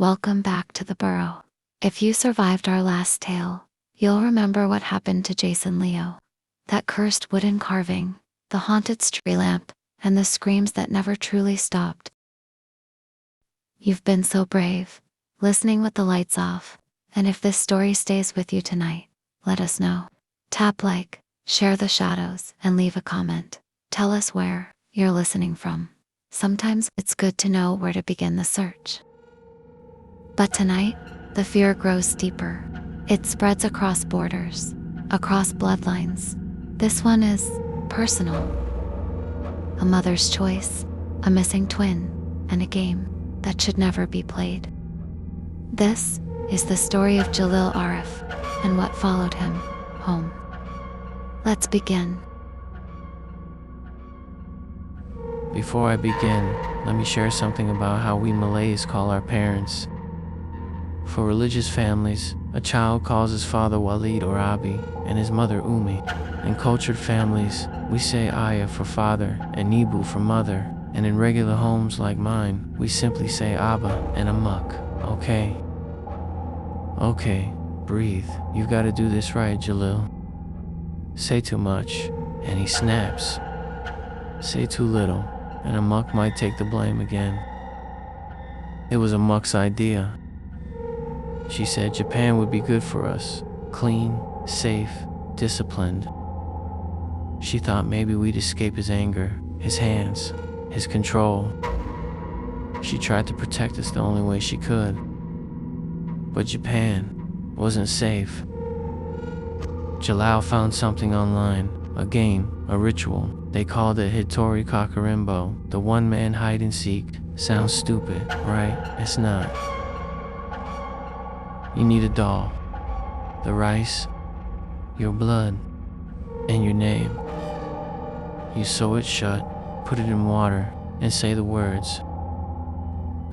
Welcome back to the Burrow. If you survived our last tale, you'll remember what happened to Jason Leo. That cursed wooden carving, the haunted street lamp, and the screams that never truly stopped. You've been so brave, listening with the lights off, and if this story stays with you tonight, let us know. Tap like, share the shadows, and leave a comment. Tell us where you're listening from. Sometimes it's good to know where to begin the search. But tonight, the fear grows deeper. It spreads across borders, across bloodlines. This one is personal. A mother's choice, a missing twin, and a game that should never be played. This is the story of Jalil Arif and what followed him home. Let's begin. Before I begin, let me share something about how we Malays call our parents. For religious families, a child calls his father Walid or Abi and his mother Umi. In cultured families, we say Ayah for father and Nibu for mother. And in regular homes like mine, we simply say Abba and Amuk, okay? Okay, breathe. You've got to do this right, Jalil. Say too much, and he snaps. Say too little, and Amuk might take the blame again. It was Amuk's idea. She said Japan would be good for us. Clean, safe, disciplined. She thought maybe we'd escape his anger, his hands, his control. She tried to protect us the only way she could. But Japan wasn't safe. Jalal found something online, a game, a ritual. They called it Hitori Kakurenbo, the one-man hide-and-seek. Sounds stupid, right? It's not. You need a doll, the rice, your blood, and your name. You sew it shut, put it in water, and say the words.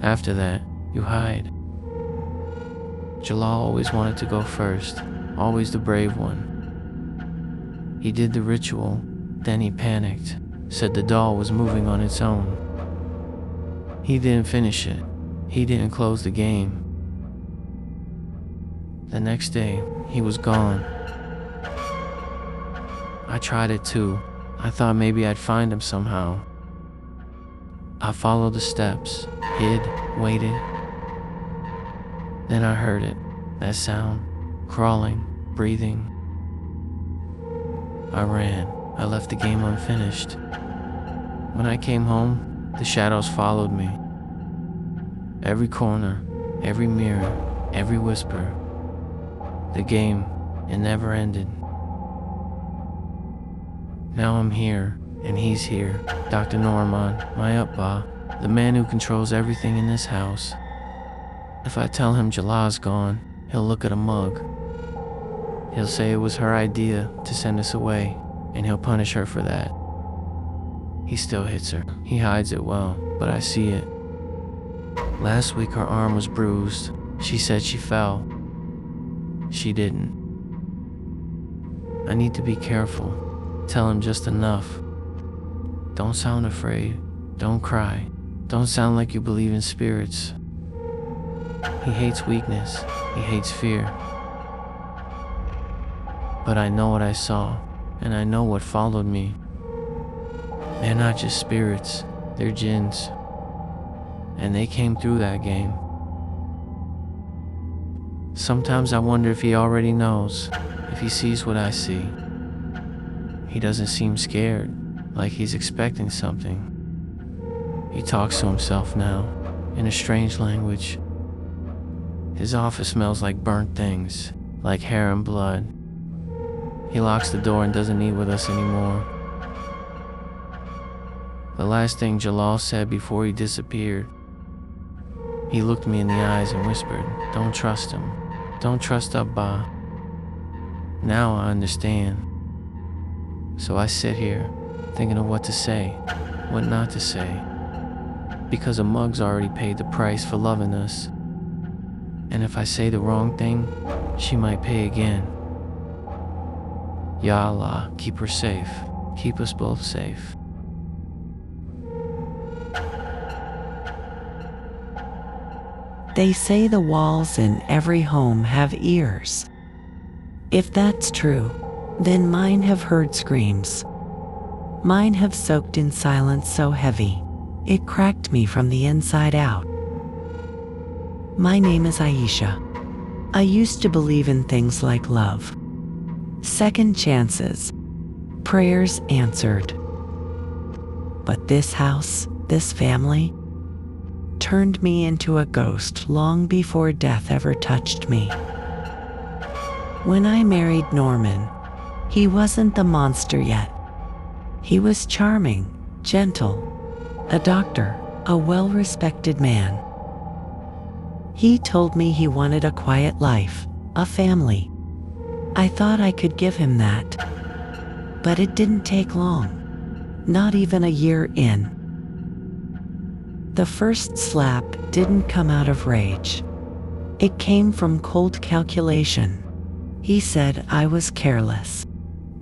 After that, you hide. Jalal always wanted to go first, always the brave one. He did the ritual, then he panicked, said the doll was moving on its own. He didn't finish it. He didn't close the game. The next day, he was gone. I tried it too. I thought maybe I'd find him somehow. I followed the steps, hid, waited. Then I heard it, that sound, crawling, breathing. I ran. I left the game unfinished. When I came home, the shadows followed me. Every corner, every mirror, every whisper. The game, it never ended. Now I'm here, and he's here. Dr. Norman, my Upba, the man who controls everything in this house. If I tell him Jalal's gone, he'll look at a mug. He'll say it was her idea to send us away, and he'll punish her for that. He still hits her. He hides it well, but I see it. Last week her arm was bruised. She said she fell. She didn't. I need to be careful. Tell him just enough. Don't sound afraid. Don't cry. Don't sound like you believe in spirits. He hates weakness. He hates fear. But I know what I saw, and I know what followed me. They're not just spirits. They're jinns. And they came through that game. Sometimes I wonder if he already knows, if he sees what I see. He doesn't seem scared, like he's expecting something. He talks to himself now, in a strange language. His office smells like burnt things, like hair and blood. He locks the door and doesn't eat with us anymore. The last thing Jalal said before he disappeared, he looked me in the eyes and whispered, "Don't trust him. Don't trust Abba." Now I understand. So I sit here, thinking of what to say, what not to say. Because a mug's already paid the price for loving us. And if I say the wrong thing, she might pay again. Ya Allah, keep her safe. Keep us both safe. They say the walls in every home have ears. If that's true, then mine have heard screams. Mine have soaked in silence so heavy, it cracked me from the inside out. My name is Aisha. I used to believe in things like love, second chances, prayers answered. But this house, this family, turned me into a ghost long before death ever touched me. When I married Norman, he wasn't the monster yet. He was charming, gentle, a doctor, a well-respected man. He told me he wanted a quiet life, a family. I thought I could give him that. But it didn't take long, not even a year in. The first slap didn't come out of rage. It came from cold calculation. He said I was careless,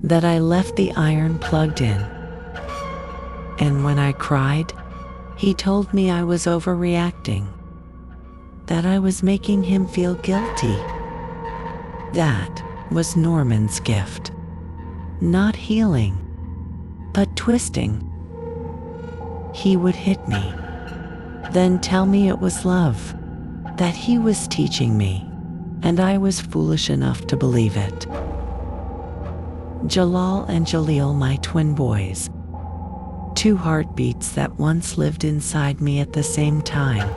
that I left the iron plugged in. And when I cried, he told me I was overreacting, that I was making him feel guilty. That was Norman's gift. Not healing, but twisting. He would hit me, then tell me it was love, that he was teaching me, and I was foolish enough to believe it. Jalal and Jalil, my twin boys, two heartbeats that once lived inside me at the same time.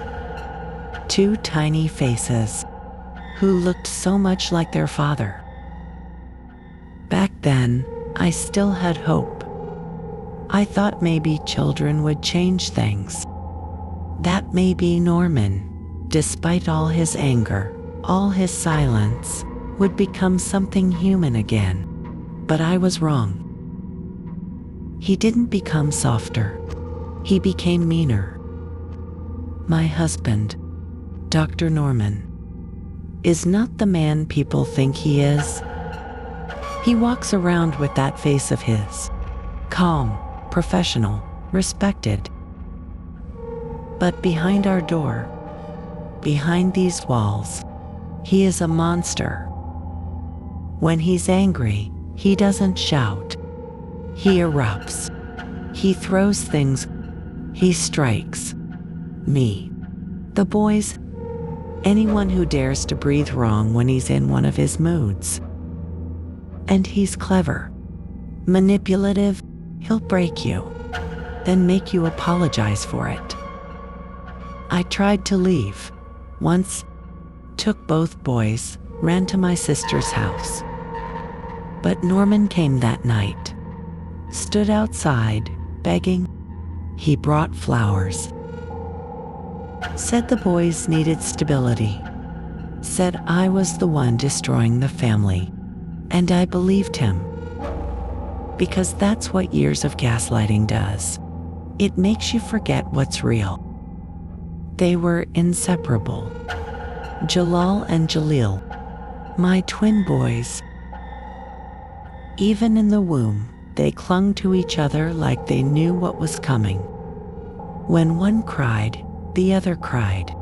Two tiny faces who looked so much like their father. Back then, I still had hope. I thought maybe children would change things. That maybe Norman, despite all his anger, all his silence, would become something human again. But I was wrong. He didn't become softer. He became meaner. My husband, Dr. Norman, is not the man people think he is. He walks around with that face of his, calm, professional, respected. But behind our door, behind these walls, he is a monster. When he's angry, he doesn't shout. He erupts. He throws things. He strikes. Me, the boys, anyone who dares to breathe wrong when he's in one of his moods. And he's clever, manipulative. He'll break you, then make you apologize for it. I tried to leave. Once, took both boys, ran to my sister's house. But Norman came that night, stood outside, begging. He brought flowers. Said the boys needed stability. Said I was the one destroying the family. And I believed him. Because that's what years of gaslighting does. It makes you forget what's real. They were inseparable. Jalal and Jalil, my twin boys. Even in the womb, they clung to each other like they knew what was coming. When one cried, the other cried.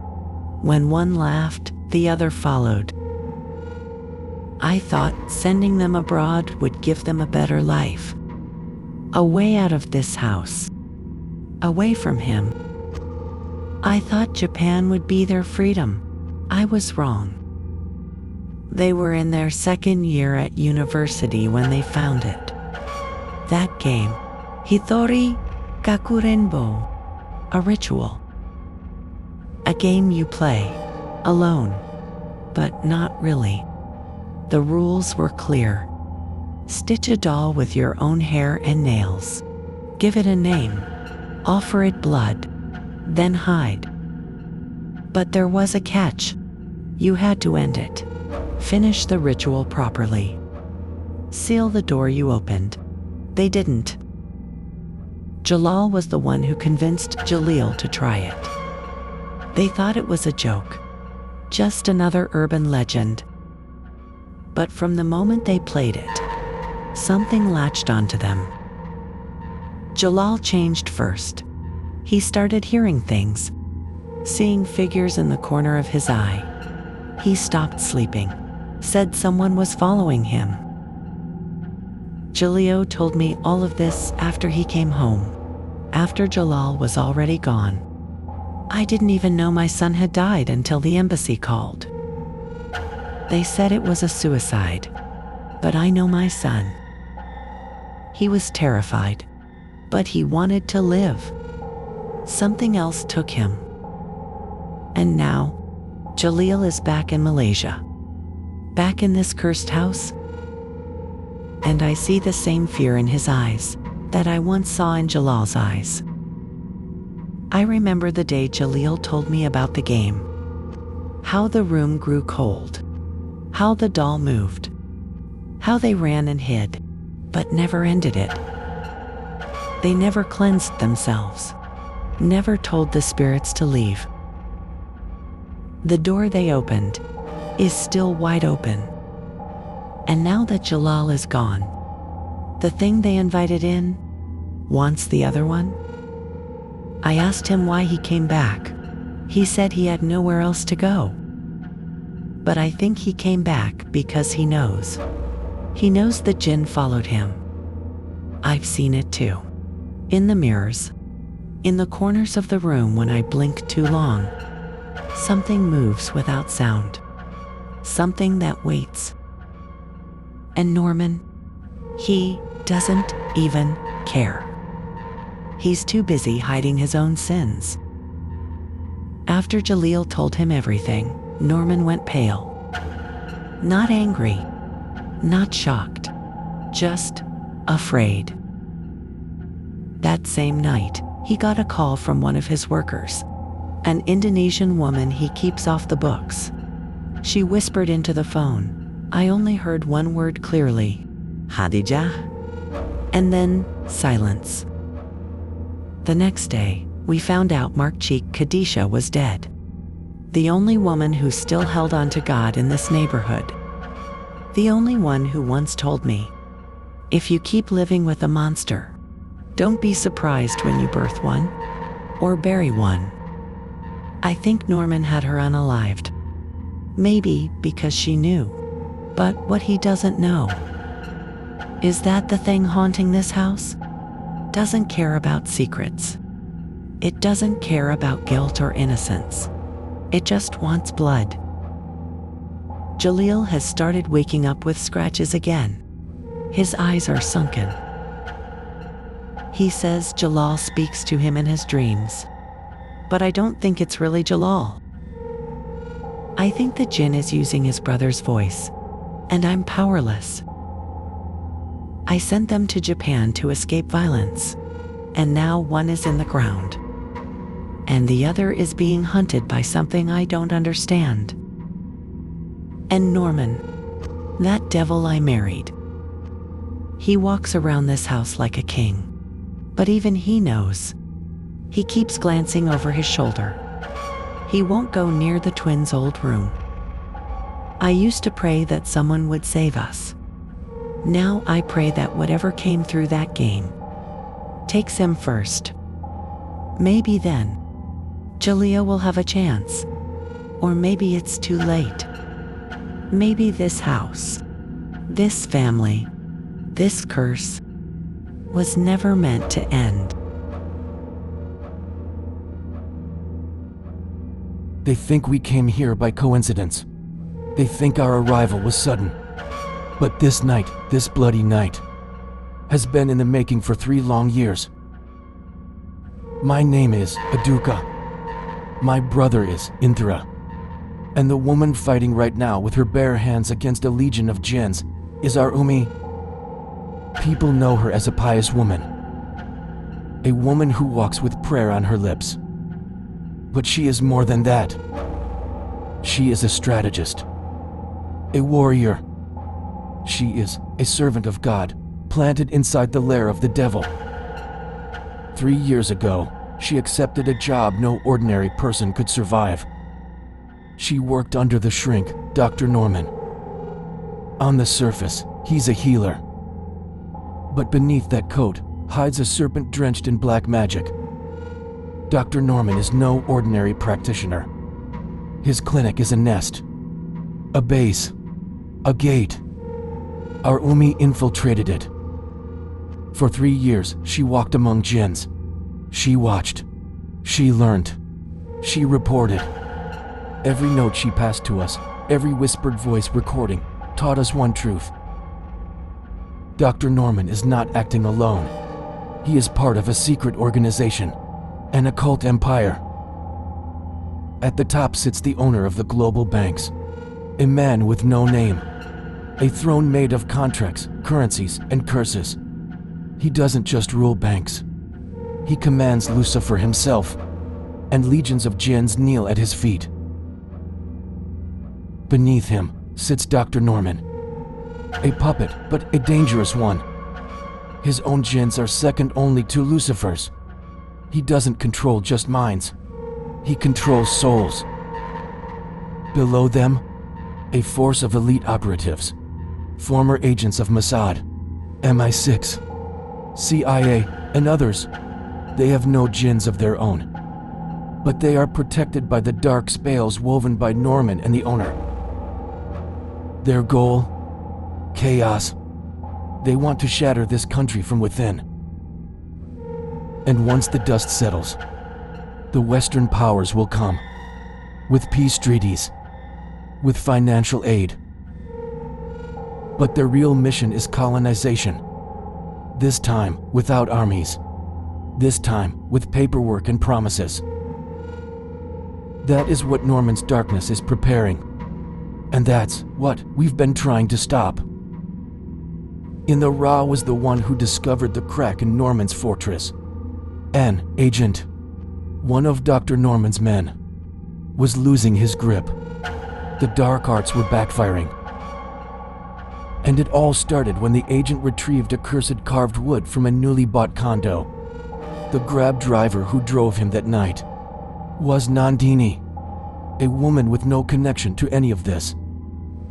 When one laughed, the other followed. I thought sending them abroad would give them a better life. A way out of this house. Away from him. I thought Japan would be their freedom. I was wrong. They were in their second year at university when they found it. That game, Hitori Kakurenbo, a ritual. A game you play, alone, but not really. The rules were clear. Stitch a doll with your own hair and nails. Give it a name. Offer it blood. Then hide. But there was a catch. You had to end it. Finish the ritual properly. Seal the door you opened. They didn't. Jalal was the one who convinced Jalil to try it. They thought it was a joke. Just another urban legend. But from the moment they played it, something latched onto them. Jalal changed first. He started hearing things. seeing figures in the corner of his eye. He stopped sleeping, said someone was following him. Jalil told me all of this after he came home, after Jalal was already gone. I didn't even know my son had died until the embassy called. They said it was a suicide, but I know my son. He was terrified, but he wanted to live. Something else took him. And now, Jalil is back in Malaysia, back in this cursed house. And I see the same fear in his eyes that I once saw in Jalal's eyes. I remember the day Jalil told me about the game, how the room grew cold, how the doll moved, how they ran and hid, but never ended it. They never cleansed themselves, never told the spirits to leave. The door they opened is still wide open. And now that Jalal is gone, the thing they invited in wants the other one? I asked him why he came back. He said he had nowhere else to go. But I think he came back because he knows. He knows the jinn followed him. I've seen it too. In the mirrors, in the corners of the room when I blink too long. Something moves without sound. Something that waits. And Norman, he doesn't even care. He's too busy hiding his own sins. After Jalil told him everything, Norman went pale. Not angry, not shocked, just afraid. That same night, he got a call from one of his workers, an Indonesian woman he keeps off the books. She whispered into the phone. I only heard one word clearly, Hadijah, and then silence. The next day, we found out Mark Cheek Khadijah was dead. The only woman who still held on to God in this neighborhood. The only one who once told me, if you keep living with a monster, don't be surprised when you birth one or bury one. I think Norman had her unalived. Maybe because she knew. But what he doesn't know is that the thing haunting this house doesn't care about secrets. It doesn't care about guilt or innocence. It just wants blood. Jalil has started waking up with scratches again. His eyes are sunken. He says Jalal speaks to him in his dreams. But I don't think it's really Jalal. I think the jinn is using his brother's voice, and I'm powerless. I sent them to Japan to escape violence, and now one is in the ground, and the other is being hunted by something I don't understand. And Norman, that devil I married, he walks around this house like a king, but even he knows. He keeps glancing over his shoulder. He won't go near the twins' old room. I used to pray that someone would save us. Now I pray that whatever came through that game takes him first. Maybe then, Jalil will have a chance. Or maybe it's too late. Maybe this house, this family, this curse was never meant to end. They think we came here by coincidence. They think our arrival was sudden. But this night, this bloody night, has been in the making for 3 long years. My name is Aduka. My brother is Indra. And the woman fighting right now with her bare hands against a legion of jinns is our Umi. People know her as a pious woman. A woman who walks with prayer on her lips. But she is more than that. She is a strategist, a warrior. She is a servant of God, planted inside the lair of the devil. 3 years ago, she accepted a job no ordinary person could survive. She worked under the shrink, Dr. Norman. On the surface, he's a healer. But beneath that coat hides a serpent drenched in black magic. Dr. Norman is no ordinary practitioner. His clinic is a nest, a base, a gate. Our Umi infiltrated it. For 3 years, she walked among jinns. She watched. She learned. She reported. Every note she passed to us, every whispered voice recording, taught us one truth. Dr. Norman is not acting alone. He is part of a secret organization, an occult empire. At the top sits the owner of the global banks, a man with no name, a throne made of contracts, currencies, and curses. He doesn't just rule banks. He commands Lucifer himself, and legions of jinns kneel at his feet. Beneath him sits Dr. Norman, a puppet, but a dangerous one. His own jinns are second only to Lucifer's. He doesn't control just minds. He controls souls. Below them, a force of elite operatives, former agents of Mossad, MI6, CIA, and others. They have no jinns of their own, but they are protected by the dark spells woven by Norman and the owner. Their goal? Chaos. They want to shatter this country from within. And once the dust settles, the Western powers will come, with peace treaties, with financial aid. But their real mission is colonization. This time without armies. This time with paperwork and promises. That is what Norman's darkness is preparing. And that's what we've been trying to stop. In the Ra was the one who discovered the crack in Norman's fortress. An agent, one of Dr. Norman's men, was losing his grip. The dark arts were backfiring. And it all started when the agent retrieved accursed carved wood from a newly bought condo. The grab driver who drove him that night was Nandini, a woman with no connection to any of this.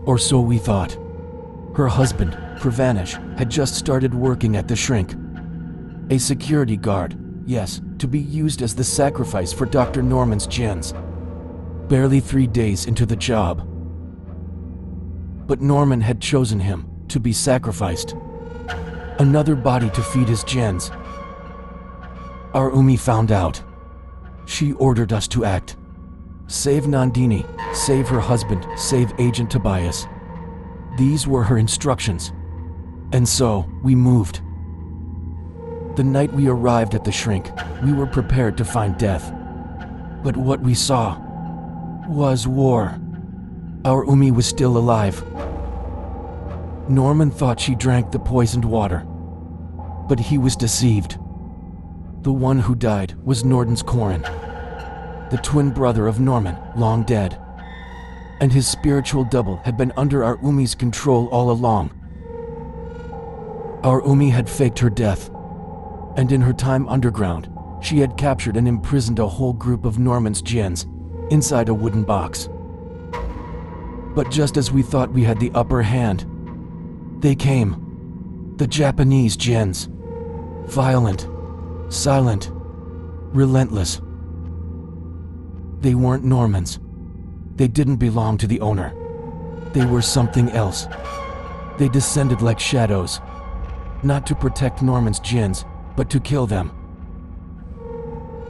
Or so we thought. Her husband, Pravanish, had just started working at the Shrink. A security guard, yes, to be used as the sacrifice for Dr. Norman's jinns. Barely 3 days into the job. But Norman had chosen him to be sacrificed. Another body to feed his jinns. Our Umi found out. She ordered us to act. Save Nandini, save her husband, save Agent Tobias. These were her instructions. And so, we moved. The night we arrived at the Shrink, we were prepared to find death. But what we saw was war. Our Umi was still alive. Norman thought she drank the poisoned water, but he was deceived. The one who died was Norden's Korin, the twin brother of Norman, long dead. And his spiritual double had been under our Umi's control all along. Our Umi had faked her death, and in her time underground, she had captured and imprisoned a whole group of Norman's jinns inside a wooden box. But just as we thought we had the upper hand, they came. The Japanese jinns. Violent, silent, relentless. They weren't Normans. They didn't belong to the owner. They were something else. They descended like shadows, not to protect Norman's jinns, but to kill them.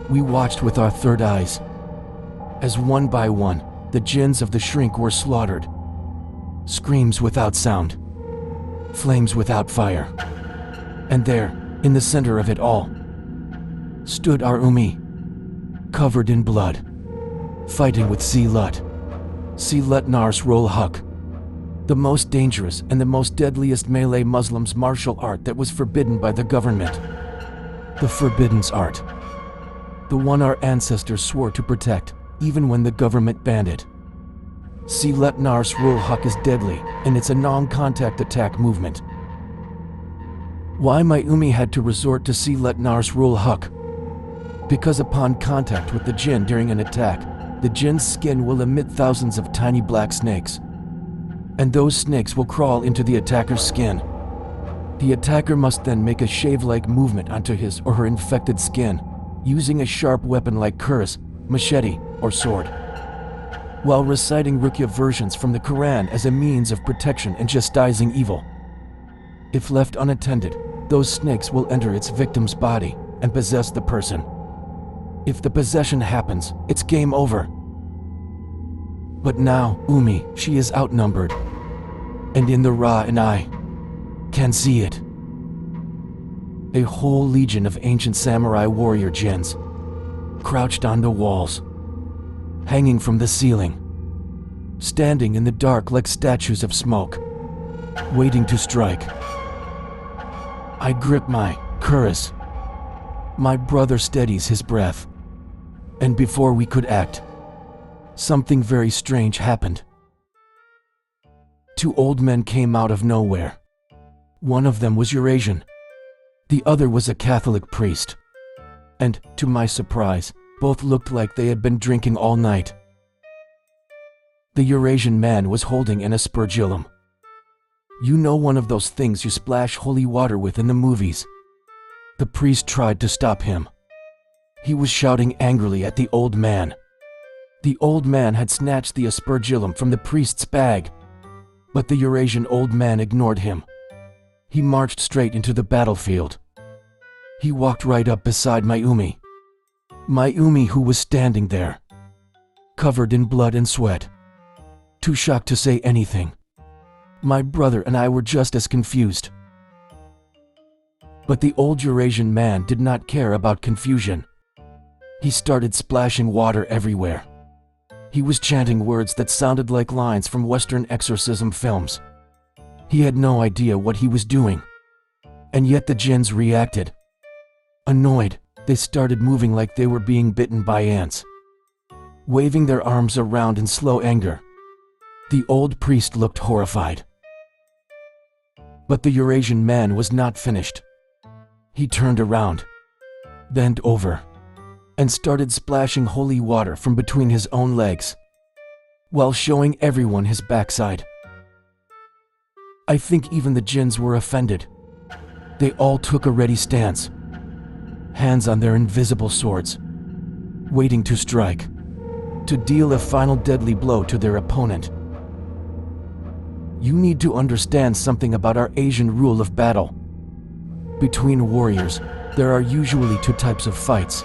We watched with our third eyes, as one by one, the jinns of the Shrink were slaughtered. Screams without sound, flames without fire. And there, in the center of it all, stood our Umi, covered in blood, fighting with Silut Nars Rol Huk, the most dangerous and the most deadliest Malay Muslims' martial art that was forbidden by the government. The Forbidden's art. The one our ancestors swore to protect, even when the government banned it. Silut Nars Rol Huk is deadly, and it's a non-contact attack movement. Why my Umi had to resort to Silut Nars Rol Huk? Because upon contact with the jinn during an attack, the jinn's skin will emit thousands of tiny black snakes. And those snakes will crawl into the attacker's skin. The attacker must then make a shave-like movement onto his or her infected skin, using a sharp weapon like cuirass, machete, or sword, while reciting Ruqya versions from the Quran as a means of protection and chastising evil. If left unattended, those snakes will enter its victim's body and possess the person. If the possession happens, it's game over. But now, Umi, she is outnumbered, and in the Ra and I can see it. A whole legion of ancient samurai warrior jinns, crouched on the walls, hanging from the ceiling, standing in the dark like statues of smoke, waiting to strike. I grip my cuirass. My brother steadies his breath, and before we could act, something very strange happened. Two old men came out of nowhere. One of them was Eurasian. The other was a Catholic priest. And, to my surprise, both looked like they had been drinking all night. The Eurasian man was holding an aspergillum. You know, one of those things you splash holy water with in the movies. The priest tried to stop him. He was shouting angrily at the old man. The old man had snatched the aspergillum from the priest's bag, but the Eurasian old man ignored him. He marched straight into the battlefield. He walked right up beside Mayumi. Mayumi, who was standing there, covered in blood and sweat, too shocked to say anything. My brother and I were just as confused. But the old Eurasian man did not care about confusion. He started splashing water everywhere. He was chanting words that sounded like lines from Western exorcism films. He had no idea what he was doing. And yet the jinns reacted. Annoyed, they started moving like they were being bitten by ants, waving their arms around in slow anger. The old priest looked horrified. But the Eurasian man was not finished. He turned around, bent over, and started splashing holy water from between his own legs, while showing everyone his backside. I think even the jinns were offended. They all took a ready stance, hands on their invisible swords, waiting to strike, to deal a final deadly blow to their opponent. You need to understand something about our Asian rule of battle. Between warriors, there are usually two types of fights.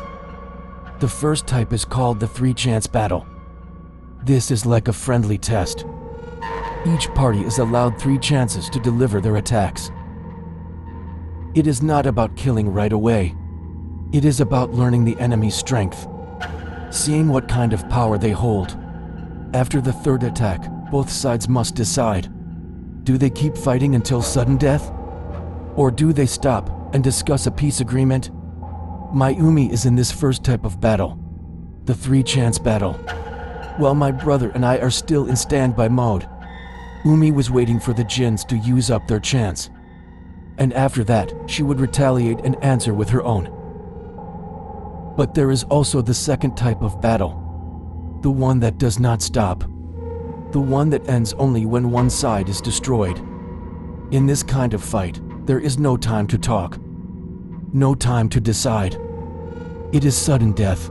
The first type is called the three-chance battle. This is like a friendly test. Each party is allowed 3 chances to deliver their attacks. It is not about killing right away. It is about learning the enemy's strength, seeing what kind of power they hold. After the third attack, both sides must decide. Do they keep fighting until sudden death? Or do they stop and discuss a peace agreement? Mayumi is in this first type of battle, the 3-chance battle. While my brother and I are still in standby mode, Umi was waiting for the jinns to use up their chance. And after that, she would retaliate and answer with her own. But there is also the second type of battle, the one that does not stop, the one that ends only when one side is destroyed. In this kind of fight, there is no time to talk, no time to decide. It is sudden death.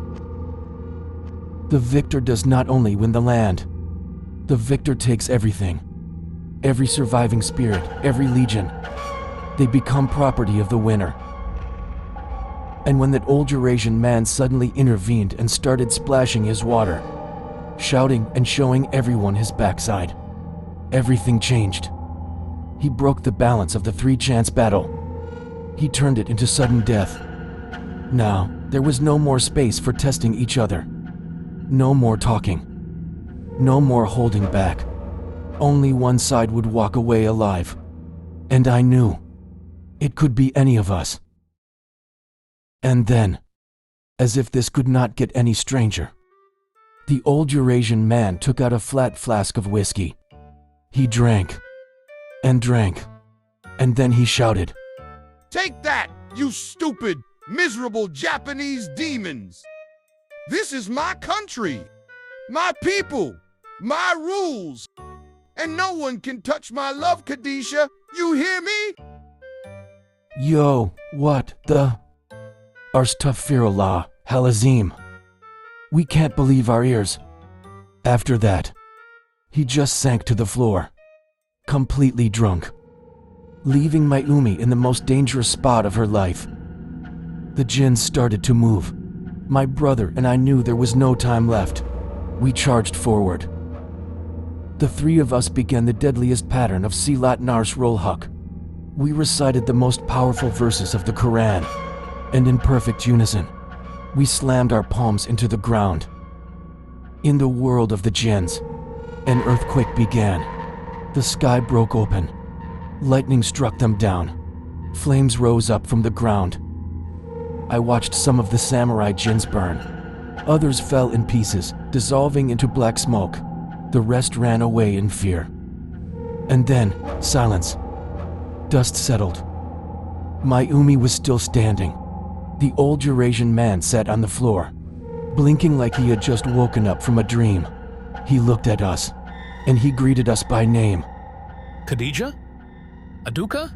The victor does not only win the land, the victor takes everything. Every surviving spirit, every legion. They become property of the winner. And when that old Eurasian man suddenly intervened and started splashing his water, shouting and showing everyone his backside, everything changed. He broke the balance of the 3-chance battle. He turned it into sudden death. Now, there was no more space for testing each other. No more talking. No more holding back. Only one side would walk away alive. And I knew it could be any of us. And then, as if this could not get any stranger, the old Eurasian man took out a flat flask of whiskey. He drank, and drank, and then he shouted, "Take that, you stupid, miserable Japanese demons! This is my country, my people, my rules, and no one can touch my love, Kadisha, you hear me?" Yo, what the? Astaghfirullah, Halazim. We can't believe our ears. After that, he just sank to the floor, completely drunk, leaving Mayumi in the most dangerous spot of her life. The jinns started to move. My brother and I knew there was no time left. We charged forward. The three of us began the deadliest pattern of Silat Nars Rolhuk. We recited the most powerful verses of the Quran, and in perfect unison, we slammed our palms into the ground. In the world of the jinns, an earthquake began. The sky broke open. Lightning struck them down. Flames rose up from the ground. I watched some of the samurai jinns burn. Others fell in pieces, dissolving into black smoke. The rest ran away in fear. And then, silence. Dust settled. Mayumi was still standing. The old Eurasian man sat on the floor, blinking like he had just woken up from a dream. He looked at us, and he greeted us by name. Khadija? Aduka?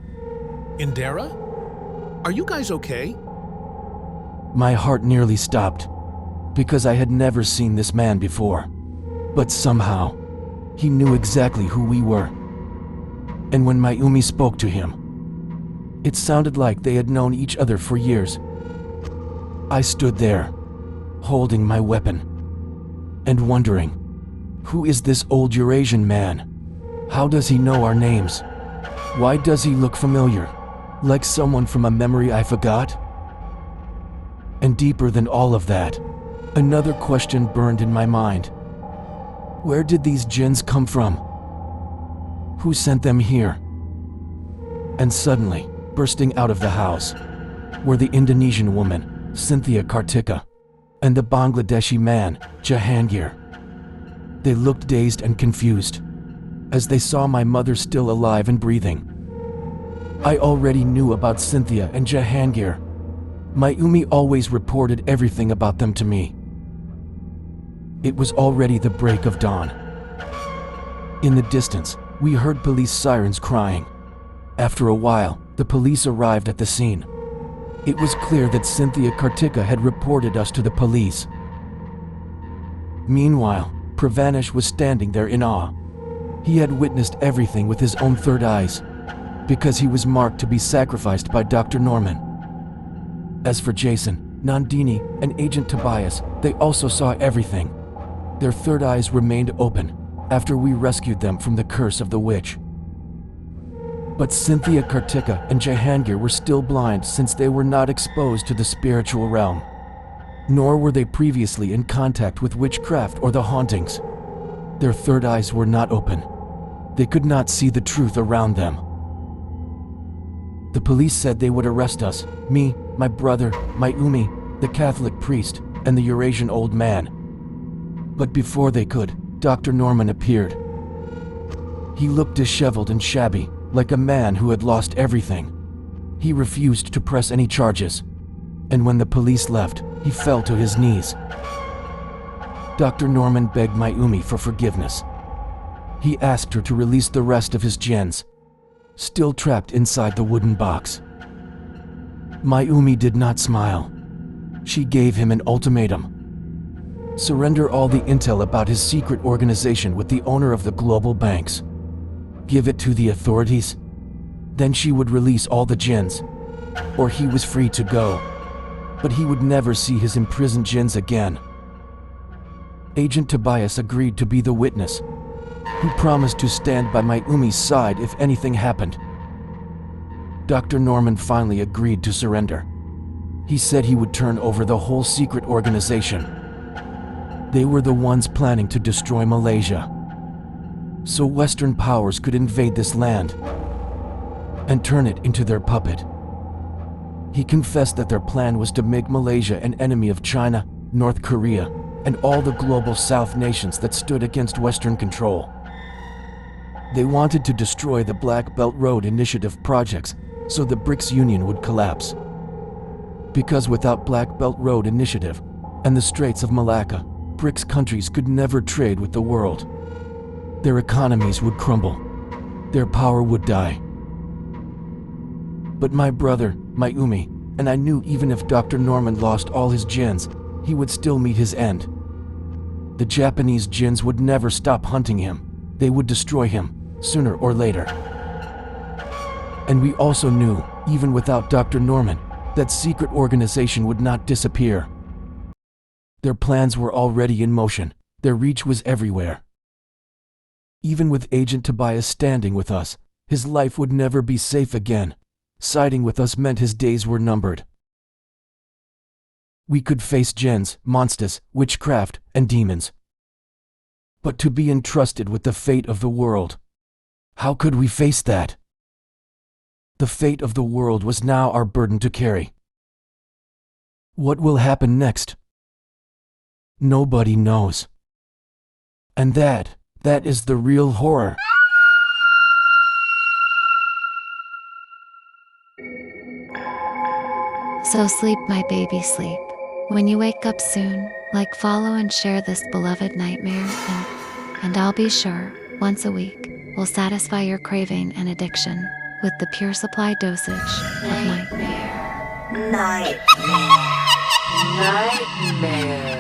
Indira? Are you guys okay? My heart nearly stopped, because I had never seen this man before. But somehow, he knew exactly who we were. And when Mayumi spoke to him, it sounded like they had known each other for years. I stood there, holding my weapon, and wondering, who is this old Eurasian man? How does he know our names? Why does he look familiar, like someone from a memory I forgot? And deeper than all of that, another question burned in my mind. Where did these jinns come from? Who sent them here? And suddenly, bursting out of the house, were the Indonesian woman, Cynthia Kartika, and the Bangladeshi man, Jahangir. They looked dazed and confused, as they saw my mother still alive and breathing. I already knew about Cynthia and Jahangir. Mayumi always reported everything about them to me. It was already the break of dawn. In the distance, we heard police sirens crying. After a while, the police arrived at the scene. It was clear that Cynthia Kartika had reported us to the police. Meanwhile, Pravanesh was standing there in awe. He had witnessed everything with his own third eyes, because he was marked to be sacrificed by Dr. Norman. As for Jason, Nandini, and Agent Tobias, they also saw everything. Their third eyes remained open after we rescued them from the curse of the witch. But Cynthia Kartika and Jahangir were still blind since they were not exposed to the spiritual realm, nor were they previously in contact with witchcraft or the hauntings. Their third eyes were not open. They could not see the truth around them. The police said they would arrest us, me, my brother, Mayumi, the Catholic priest, and the Eurasian old man. But before they could, Dr. Norman appeared. He looked disheveled and shabby, like a man who had lost everything. He refused to press any charges, and when the police left, he fell to his knees. Dr. Norman begged Mayumi for forgiveness. He asked her to release the rest of his jinns, still trapped inside the wooden box. Mayumi did not smile. She gave him an ultimatum. Surrender all the intel about his secret organization with the owner of the global banks. Give it to the authorities. Then she would release all the jinns, or he was free to go. But he would never see his imprisoned jinns again. Agent Tobias agreed to be the witness. He promised to stand by Mayumi's side if anything happened. Dr. Norman finally agreed to surrender. He said he would turn over the whole secret organization. They were the ones planning to destroy Malaysia, so Western powers could invade this land and turn it into their puppet. He confessed that their plan was to make Malaysia an enemy of China, North Korea, and all the global South nations that stood against Western control. They wanted to destroy the Black Belt Road Initiative projects so the BRICS Union would collapse. Because without Black Belt Road Initiative and the Straits of Malacca, BRICS countries could never trade with the world. Their economies would crumble. Their power would die. But my brother, Mayumi, and I knew even if Dr. Norman lost all his jinns, he would still meet his end. The Japanese jinns would never stop hunting him. They would destroy him, sooner or later. And we also knew, even without Dr. Norman, that secret organization would not disappear. Their plans were already in motion. Their reach was everywhere. Even with Agent Tobias standing with us, his life would never be safe again. Siding with us meant his days were numbered. We could face jinns, monsters, witchcraft, and demons. But to be entrusted with the fate of the world, how could we face that? The fate of the world was now our burden to carry. What will happen next? Nobody knows. And that is the real horror. So sleep, my baby, sleep. When you wake up soon, like, follow and share this beloved nightmare, and I'll be sure, once a week, will satisfy your craving and addiction with the pure supply dosage of my Nightmare.